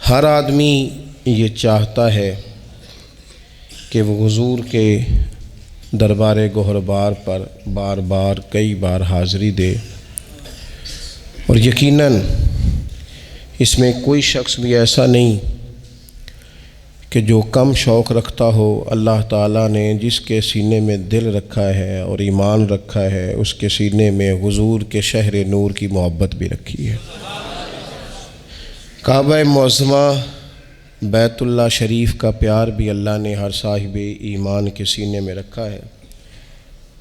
ہر آدمی یہ چاہتا ہے کہ وہ حضور کے دربار گوہربار پر بار بار کئی بار حاضری دے، اور یقیناً اس میں کوئی شخص بھی ایسا نہیں کہ جو کم شوق رکھتا ہو۔ اللہ تعالیٰ نے جس کے سینے میں دل رکھا ہے اور ایمان رکھا ہے، اس کے سینے میں حضور کے شہر نور کی محبت بھی رکھی ہے۔ کعبہ معظمہ بیت اللہ شریف کا پیار بھی اللہ نے ہر صاحب ایمان کے سینے میں رکھا ہے۔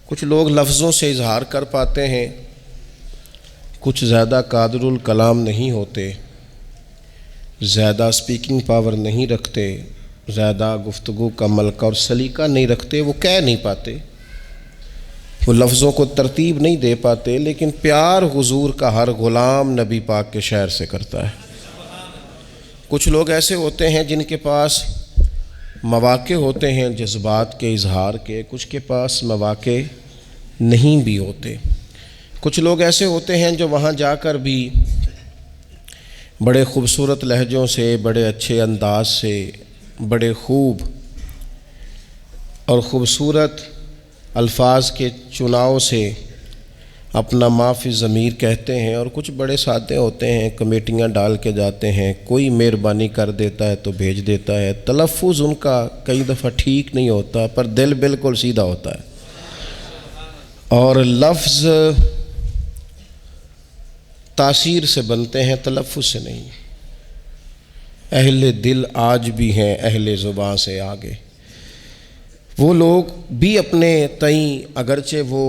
کچھ لوگ لفظوں سے اظہار کر پاتے ہیں، کچھ زیادہ قادر الکلام نہیں ہوتے، زیادہ سپیکنگ پاور نہیں رکھتے، زیادہ گفتگو کا ملکہ اور سلیقہ نہیں رکھتے، وہ کہہ نہیں پاتے، وہ لفظوں کو ترتیب نہیں دے پاتے، لیکن پیار حضور کا ہر غلام نبی پاک کے شہر سے کرتا ہے۔ کچھ لوگ ایسے ہوتے ہیں جن کے پاس مواقع ہوتے ہیں جذبات کے اظہار کے، کچھ کے پاس مواقع نہیں بھی ہوتے۔ کچھ لوگ ایسے ہوتے ہیں جو وہاں جا کر بھی بڑے خوبصورت لہجوں سے، بڑے اچھے انداز سے، بڑے خوب اور خوبصورت الفاظ کے چناؤ سے اپنا معافی ضمیر کہتے ہیں، اور کچھ بڑے سادے ہوتے ہیں، کمیٹیاں ڈال کے جاتے ہیں، کوئی مہربانی کر دیتا ہے تو بھیج دیتا ہے، تلفظ ان کا کئی دفعہ ٹھیک نہیں ہوتا پر دل بالکل سیدھا ہوتا ہے، اور لفظ تاثیر سے بنتے ہیں، تلفظ سے نہیں۔ اہل دل آج بھی ہیں اہل زباں سے آگے۔ وہ لوگ بھی اپنے تئیں اگرچہ وہ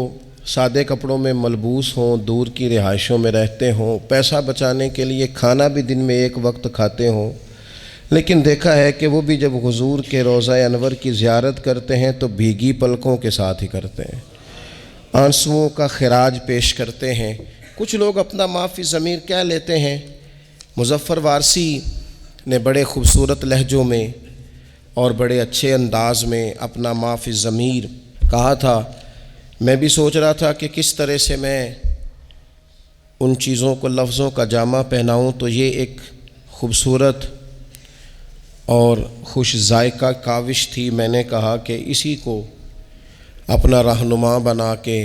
سادے کپڑوں میں ملبوس ہوں، دور کی رہائشوں میں رہتے ہوں، پیسہ بچانے کے لیے کھانا بھی دن میں ایک وقت کھاتے ہوں، لیکن دیکھا ہے کہ وہ بھی جب حضور کے روضہ انور کی زیارت کرتے ہیں تو بھیگی پلکوں کے ساتھ ہی کرتے ہیں، آنسوؤں کا خراج پیش کرتے ہیں۔ کچھ لوگ اپنا معافی ضمیر کہہ لیتے ہیں۔ مظفر وارسی نے بڑے خوبصورت لہجوں میں اور بڑے اچھے انداز میں اپنا معافی ضمیر کہا تھا۔ میں بھی سوچ رہا تھا کہ کس طرح سے میں ان چیزوں کو لفظوں کا جامہ پہناؤں، تو یہ ایک خوبصورت اور خوش ذائقہ کاوش تھی۔ میں نے کہا کہ اسی کو اپنا رہنما بنا کے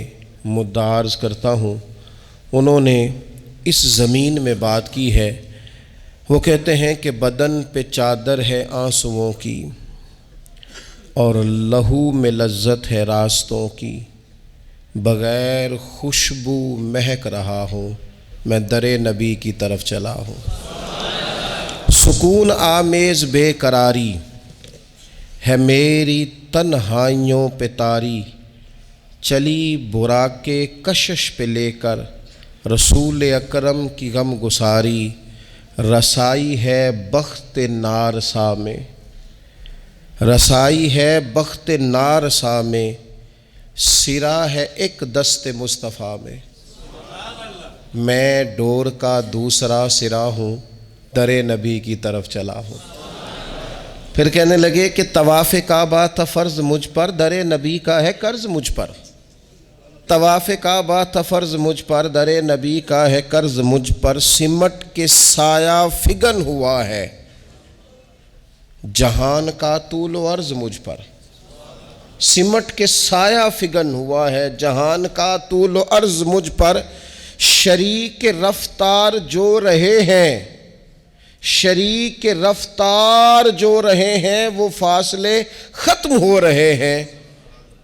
مدعا عرض کرتا ہوں۔ انہوں نے اس زمین میں بات کی ہے، وہ کہتے ہیں کہ بدن پہ چادر ہے آنسوؤں کی اور لہو میں لذت ہے راستوں کی، بغیر خوشبو مہک رہا ہوں، میں در نبی کی طرف چلا ہوں۔ سکون آمیز بے قراری ہے میری تنہائیوں پہ طاری، چلی براق کشش پہ لے کر رسول اکرم کی غم گساری، رسائی ہے بخت نارسا میں، رسائی ہے بخت نارسا میں، سرا ہے ایک دست مصطفیٰ میں، میں ڈور کا دوسرا سرا ہوں، در نبی کی طرف چلا ہوں۔ پھر کہنے لگے کہ طواف کعبہ تھا فرض مجھ پر، در نبی کا ہے قرض مجھ پر، طواف کعبہ تھا فرض مجھ پر، در نبی کا ہے قرض مجھ پر، سمٹ کے سایہ فگن ہوا ہے جہان کا طول و عرض مجھ پر، سمٹ کے سایہ فگن ہوا ہے جہان کا طول و عرض مجھ پر، شریک رفتار جو رہے ہیں، شریک رفتار جو رہے ہیں، وہ فاصلے ختم ہو رہے ہیں۔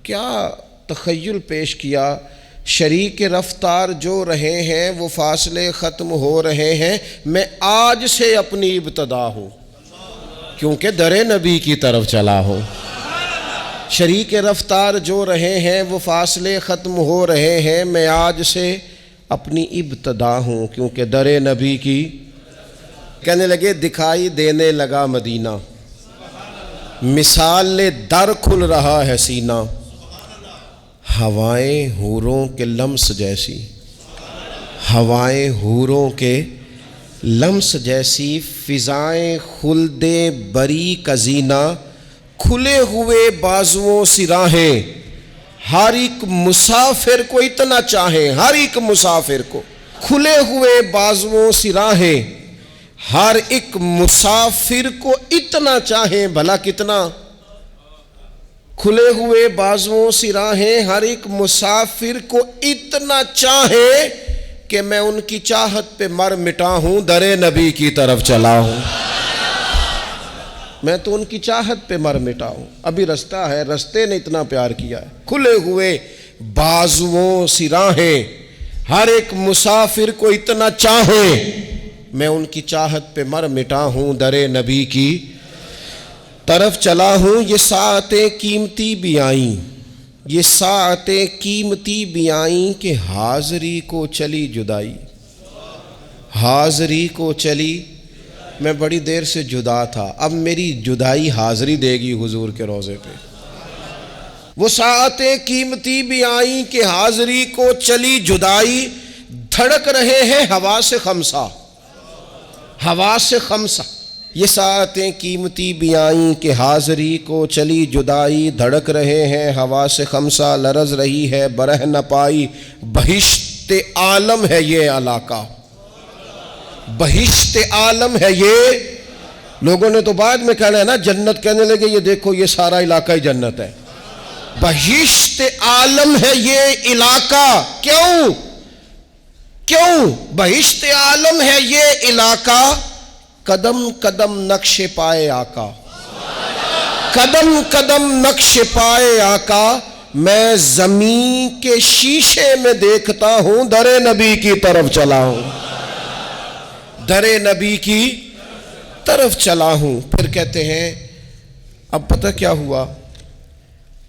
کیا تخیل پیش کیا، شریک رفتار جو رہے ہیں وہ فاصلے ختم ہو رہے ہیں، میں آج سے اپنی ابتدا ہوں کیونکہ در نبی کی طرف چلا ہوں۔ شریک رفتار جو رہے ہیں وہ فاصلے ختم ہو رہے ہیں، میں آج سے اپنی ابتدا ہوں کیونکہ در نبی کی۔ کہنے لگے دکھائی دینے لگا مدینہ، مثال در کھل رہا ہے سینہ، ہوائیں حوروں کے لمس جیسی، ہوائیں حوروں کے لمس جیسی، فضائیں خلد بری کا زینہ، کھلے ہوئے بازوؤں سی راہیں، ہر ایک مسافر کو اتنا چاہیں، ہر ایک مسافر کو کھلے ہوئے بازوؤں سی راہیں، ہر ایک مسافر کو اتنا چاہیں، بھلا کتنا؟ کھلے ہوئے بازوؤں سی راہیں ہر ایک مسافر کو اتنا چاہیں کہ میں ان کی چاہت پہ مر مٹا ہوں، در نبی کی طرف چلا ہوں۔ میں تو ان کی چاہت پہ مر مٹا ہوں۔ ابھی رستہ ہے، رستے نے اتنا پیار کیا ہے۔ کھلے ہوئے بازوؤں سی راہیں ہر ایک مسافر کو اتنا چاہیں، میں ان کی چاہت پہ مر مٹا ہوں، در نبی کی طرف چلا ہوں۔ یہ ساعتیں قیمتی بھی آئیں، یہ ساعتیں قیمتی بھی آئیں کہ حاضری کو چلی جدائی، حاضری کو چلی۔ میں بڑی دیر سے جدا تھا، اب میری جدائی حاضری دے گی حضور کے روضے پہ۔ وہ ساعتیں قیمتی بھی آئیں کہ حاضری کو چلی جدائی، دھڑک رہے ہیں حواس خمسہ، حواس خمسہ۔ یہ ساعتیں قیمتی بھی آئیں کہ حاضری کو چلی جدائی، دھڑک رہے ہیں حواس خمسہ، لرز رہی ہے برہ نہ پائی۔ بہشت عالم ہے یہ علاقہ، بہشت عالم ہے یہ۔ لوگوں نے تو بعد میں کہنا ہے نا جنت، کہنے لگے یہ دیکھو یہ سارا علاقہ ہی جنت ہے۔ بہشت عالم ہے یہ علاقہ۔ کیوں؟ کیوں بہشت عالم ہے یہ علاقہ؟ قدم قدم نقش پائے آقا، قدم قدم نقش پائے آقا۔ میں زمین کے شیشے میں دیکھتا ہوں، در نبی کی طرف چلا ہوں، در نبی کی طرف چلا ہوں۔ پھر کہتے ہیں اب پتہ کیا ہوا؟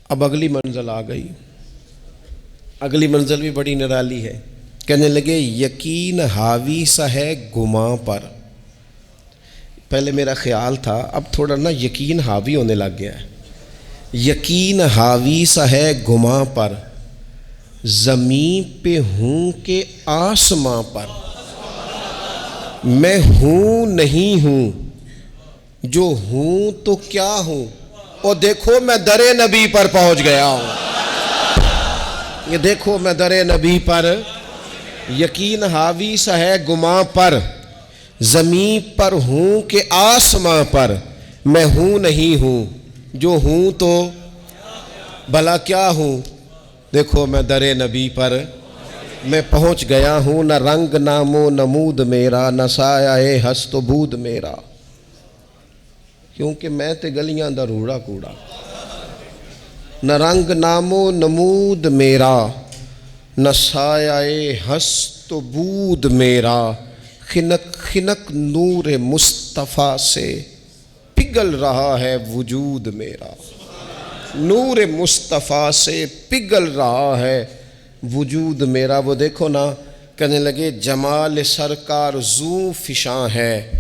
اب اگلی منزل آ گئی۔ اگلی منزل بھی بڑی نرالی ہے۔ کہنے لگے یقین حاوی سا ہے گماں پر۔ پہلے میرا خیال تھا، اب تھوڑا نا یقین حاوی ہونے لگ گیا ہے۔ یقین حاوی سا ہے گماں پر، زمین پہ ہوں کہ آسماں پر۔ میں ہوں نہیں ہوں، جو ہوں تو کیا ہوں؟ اور دیکھو میں در نبی پر پہنچ گیا ہوں۔ یہ دیکھو میں در نبی پر۔ یقین حاوی سا ہے گماں پر، زمین پر ہوں کہ آسماں پر۔ میں ہوں نہیں ہوں، جو ہوں تو بھلا کیا ہوں؟ دیکھو میں در نبی پر میں پہنچ گیا ہوں۔ نہ رنگ نام و نمود میرا، نہ سایہ ہست و بود میرا، کیونکہ میں تے گلیاں دا روڑا کوڑا۔ نہ رنگ نام و نمود میرا، نہ سایہ ہست و بود میرا۔ خنک خنک نور مصطفیٰ سے پگھل رہا ہے وجود میرا، نور مصطفیٰ سے پگھل رہا ہے وجود میرا۔ وہ دیکھو نا، کہنے لگے جمال سرکار زوں فشاں ہے،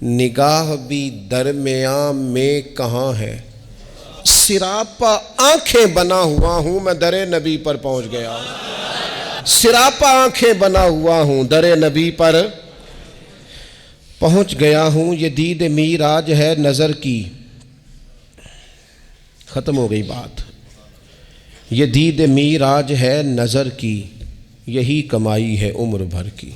نگاہ بھی درمیان میں کہاں ہے۔ سراپا آنکھیں بنا ہوا ہوں، میں در نبی پر پہنچ گیا ہوں۔ سراپا آنکھیں بنا ہوا ہوں، در نبی پر پہنچ گیا ہوں۔ یہ دید میراج ہے نظر کی، ختم ہو گئی بات۔ یہ دید میراج ہے نظر کی، یہی کمائی ہے عمر بھر کی۔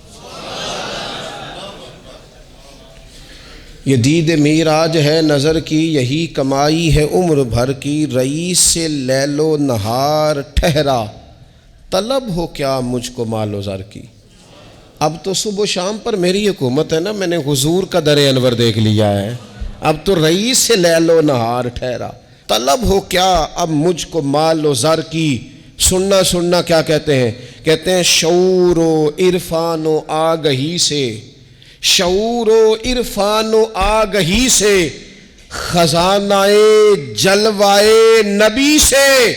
یہ دید میراج ہے نظر کی، یہی کمائی ہے عمر بھر کی۔ رئیس سے لیل و نہار ٹھہرا، طلب ہو کیا مجھ کو مال و زر کی۔ اب تو صبح و شام پر میری حکومت ہے نا، میں نے حضور کا در انور دیکھ لیا ہے۔ اب تو رئیس سے لیل و نہار ٹھہرا، طلب ہو کیا اب مجھ کو مال و زر کی۔ سننا سننا کیا کہتے ہیں؟ کہتے ہیں شعور و عرفان و آگہی سے، شعور و عرفان و آگہی سے، خزانہ جلوائے نبی سے،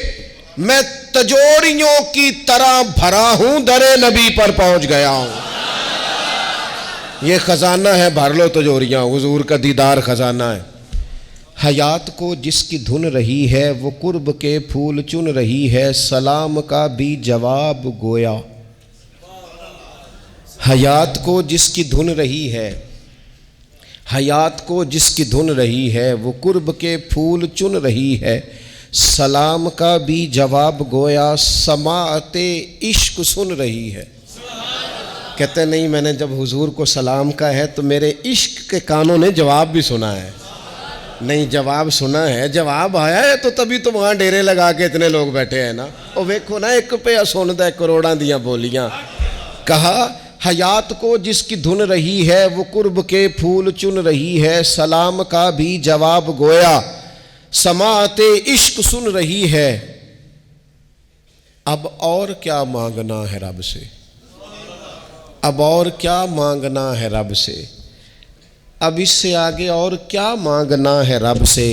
میں تجوریوں کی طرح بھرا ہوں، در نبی پر پہنچ گیا ہوں۔ یہ خزانہ ہے، بھر لو تجوریاں، حضور کا دیدار خزانہ ہے۔ حیات کو جس کی دھن رہی ہے، وہ قرب کے پھول چن رہی ہے، سلام کا بھی جواب گویا۔ حیات کو جس کی دھن رہی ہے، حیات کو جس کی دھن رہی ہے، وہ قرب کے پھول چن رہی ہے، سلام کا بھی جواب گویا، سماعت عشق سن رہی ہے۔ کہتے نہیں، میں نے جب حضور کو سلام کا ہے تو میرے عشق کے کانوں نے جواب بھی سنا ہے۔ نہیں، جواب سنا ہے، جواب آیا ہے تو تبھی تو وہاں ڈیرے لگا کے اتنے لوگ بیٹھے ہیں نا۔ اور ویکھو نا، ایک پہ سندا ہے کروڑاں دیاں بولیاں۔ کہا حیات کو جس کی دھن رہی ہے، وہ قرب کے پھول چن رہی ہے، سلام کا بھی جواب گویا سماعت عشق سن رہی ہے۔ اب اور کیا مانگنا ہے رب سے، اب اور کیا مانگنا ہے رب سے، اب اس سے آگے اور کیا مانگنا ہے رب سے،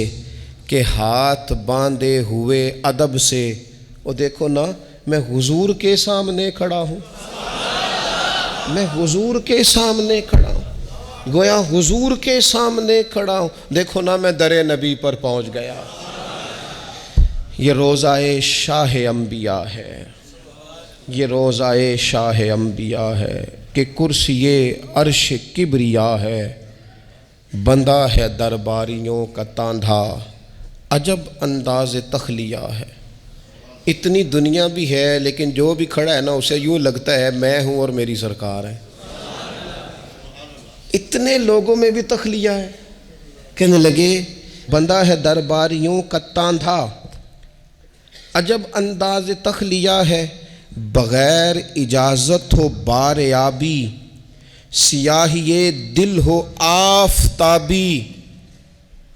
کہ ہاتھ باندھے ہوئے ادب سے۔ وہ دیکھو نا، میں حضور کے سامنے کھڑا ہوں، میں حضور کے سامنے کھڑا ہوں، گویا حضور کے سامنے کھڑا ہوں۔ دیکھو نا، میں در نبی پر پہنچ گیا۔ یہ روضہ شاہ انبیاء ہے، یہ روضہ شاہ انبیاء ہے، کہ کرسی عرش کبریا ہے، بندہ ہے درباریوں کا تاندھا، عجب انداز تخلیہ ہے۔ اتنی دنیا بھی ہے لیکن جو بھی کھڑا ہے نا، اسے یوں لگتا ہے میں ہوں اور میری سرکار ہے۔ اتنے لوگوں میں بھی تخلیہ ہے۔ کہنے لگے بندہ ہے درباریوں کا تاندھا، عجب انداز تخلیہ ہے، بغیر اجازت ہو بار آبی، سیاہی دل ہو آفتابی،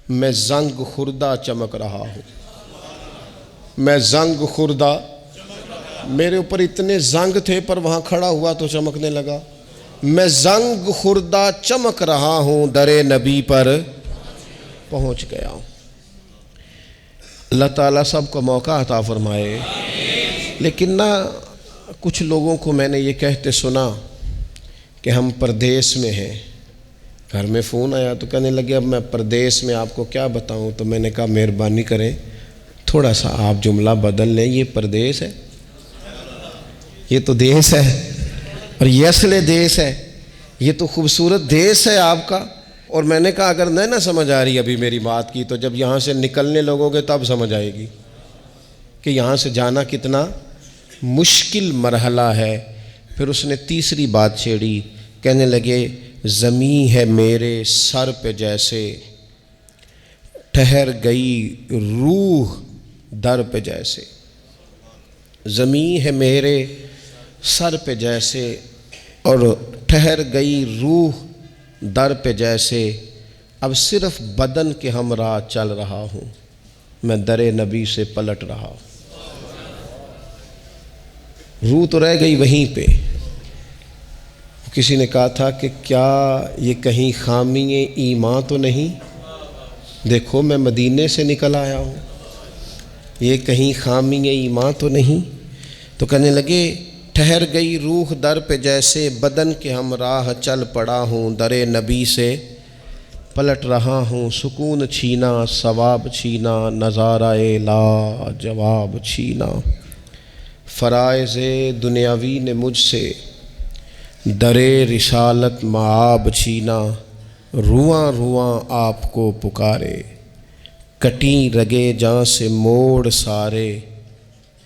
میں زنگ خوردہ چمک رہا ہوں، میں زنگ خوردہ، میرے اوپر اتنے زنگ تھے پر وہاں کھڑا ہوا تو چمکنے لگا۔ میں زنگ خوردہ چمک رہا ہوں، در نبی پر پہنچ گیا ہوں۔ اللہ تعالیٰ سب کو موقع عطا فرمائے۔ لیکن نہ کچھ لوگوں کو میں نے یہ کہتے سنا کہ ہم پردیس میں ہیں۔ گھر میں فون آیا تو کہنے لگے اب میں پردیس میں آپ کو کیا بتاؤں، تو میں نے کہا مہربانی کریں تھوڑا سا آپ جملہ بدل لیں، یہ پردیس ہے، یہ تو دیس ہے، اور یہ اصل دیس ہے، یہ تو خوبصورت دیس ہے آپ کا۔ اور میں نے کہا اگر نہیں نہ سمجھ آ رہی ابھی میری بات کی، تو جب یہاں سے نکلنے لگو گے تب سمجھ آئے گی کہ یہاں سے جانا کتنا مشکل مرحلہ ہے۔ پھر اس نے تیسری بات چھیڑی، کہنے لگے زمیں ہے میرے سر پہ جیسے، ٹھہر گئی روح در پہ جیسے، زمیں ہے میرے سر پہ جیسے اور ٹھہر گئی روح در پہ جیسے، اب صرف بدن کے ہمراہ چل رہا ہوں، میں در نبی سے پلٹ رہا ہوں۔ روح تو رہ گئی وہیں پہ۔ کسی نے کہا تھا کہ کیا یہ کہیں خامی ایمان تو نہیں، دیکھو میں مدینے سے نکل آیا ہوں، یہ کہیں خامی ایمان تو نہیں۔ تو کہنے لگے ٹھہر گئی روح در پہ جیسے، بدن کے ہمراہ چل پڑا ہوں، در نبی سے پلٹ رہا ہوں، سکون چھینا ثواب چھینا، نظارہ لا جواب چھینا، فرائض دنیاوی نے مجھ سے در رسالت معاب چھینا، رواں رواں آپ کو پکارے، کٹیں رگے جاں سے موڑ سارے،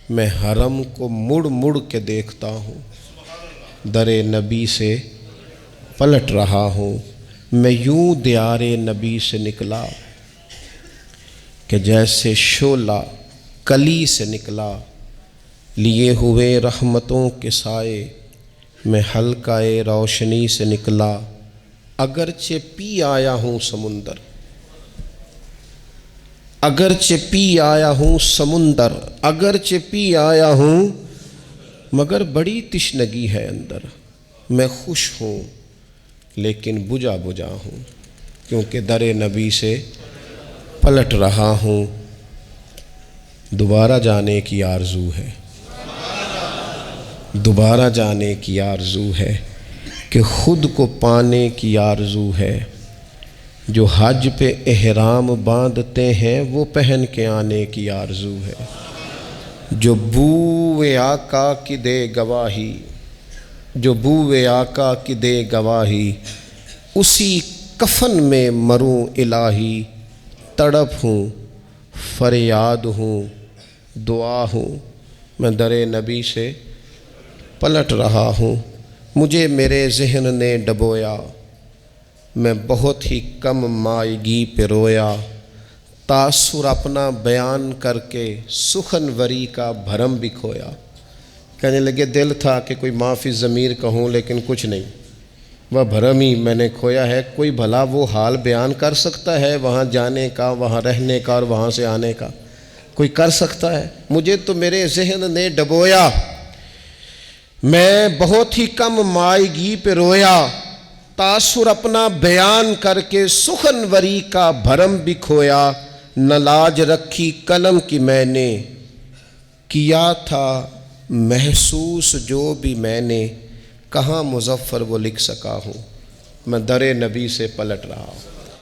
میں حرم کو مڑ مڑ کے دیکھتا ہوں، در نبی سے پلٹ رہا ہوں، میں یوں دیار نبی سے نکلا کہ جیسے شعلہ کلی سے نکلا، لیے ہوئے رحمتوں کے سائے، میں حلقہ روشنی سے نکلا، اگرچہ پی آیا ہوں سمندر، اگرچہ پی آیا ہوں سمندر، اگرچہ پی آیا ہوں مگر بڑی تشنگی ہے اندر، میں خوش ہوں لیکن بجھا بجھا ہوں، کیونکہ در نبی سے پلٹ رہا ہوں، دوبارہ جانے کی آرزو ہے، دوبارہ جانے کی آرزو ہے، کہ خود کو پانے کی آرزو ہے، جو حج پہ احرام باندھتے ہیں وہ پہن کے آنے کی آرزو ہے، جو بوئے آقا کی دے گواہی، جو بوئے آقا کی دے گواہی، اسی کفن میں مروں الہی، تڑپ ہوں فریاد ہوں دعا ہوں، میں در نبی سے پلٹ رہا ہوں، مجھے میرے ذہن نے ڈبویا، میں بہت ہی کم مائگی پہ رویا، تاثر اپنا بیان کر کے سخنوری کا بھرم بھی کھویا۔ کہنے لگے دل تھا کہ کوئی معافی ضمیر کہوں، لیکن کچھ نہیں، وہ بھرم ہی میں نے کھویا ہے۔ کوئی بھلا وہ حال بیان کر سکتا ہے وہاں جانے کا، وہاں رہنے کا اور وہاں سے آنے کا؟ کوئی کر سکتا ہے؟ مجھے تو میرے ذہن نے ڈبویا، میں بہت ہی کم مائگی پہ رویا، تاثر اپنا بیان کر کے سخنوری کا بھرم بھی کھویا۔ نہ لاج رکھی قلم کی میں نے، کیا تھا محسوس جو بھی میں نے، کہاں مظفر وہ لکھ سکا ہوں، میں در نبی سے پلٹ رہا ہوں۔